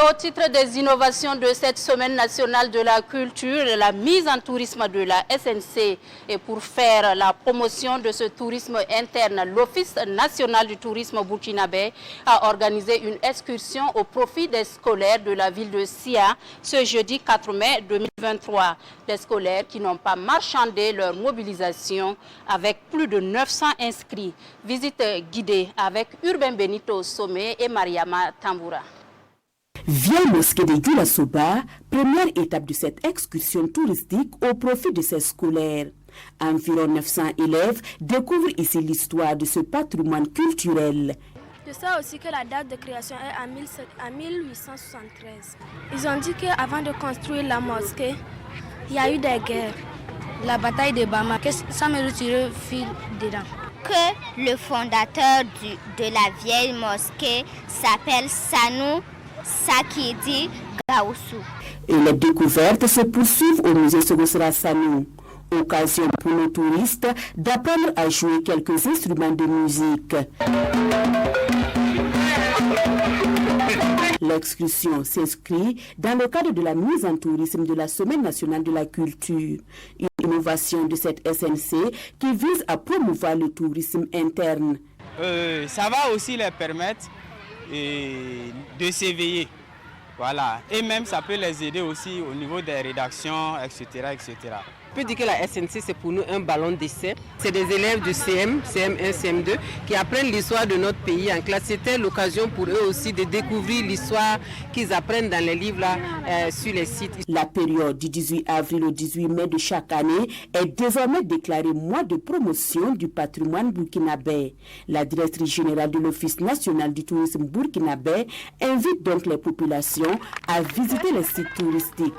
au titre des innovations de cette semaine nationale de la culture, la mise en tourisme de la SNC. Et pour faire la promotion de ce tourisme interne, l'Office national du tourisme burkinabé a organisé une excursion au profit des scolaires de la ville de Sia ce jeudi 4 mai 2023. Des scolaires qui n'ont pas marchandé leur mobilisation avec plus de 900 inscrits. Visite guidée avec Urbain Benito au sommet et Mariama Tamboura. Vieille mosquée de Gula Soba, première étape de cette excursion touristique au profit de ces scolaires. Environ 900 élèves découvrent ici l'histoire de ce patrimoine culturel. Je sais aussi que la date de création est en 1873. Ils ont dit qu'avant de construire la mosquée, il y a eu des guerres. La bataille de Bama, que ça me retire fil dedans. Que le fondateur de la vieille mosquée s'appelle Sanou Sakidi Gaoussou. Et les découvertes se poursuivent au musée Sogosra Sanou. Occasion pour nos touristes d'apprendre à jouer quelques instruments de musique. L'excursion s'inscrit dans le cadre de la mise en tourisme de la Semaine nationale de la culture. Une innovation de cette SNC qui vise à promouvoir le tourisme interne. Ça va aussi les permettre de s'éveiller. Voilà. Et même ça peut les aider aussi au niveau des rédactions, etc. etc. Je peux dire que la SNC, c'est pour nous un ballon d'essai. C'est des élèves du CM, CM1, CM2 qui apprennent l'histoire de notre pays en classe. C'était l'occasion pour eux aussi de découvrir l'histoire qu'ils apprennent dans les livres là, sur les sites. La période du 18 avril au 18 mai de chaque année est désormais déclarée mois de promotion du patrimoine burkinabé. La directrice générale de l'Office national du tourisme burkinabé invite donc les populations à visiter les sites touristiques.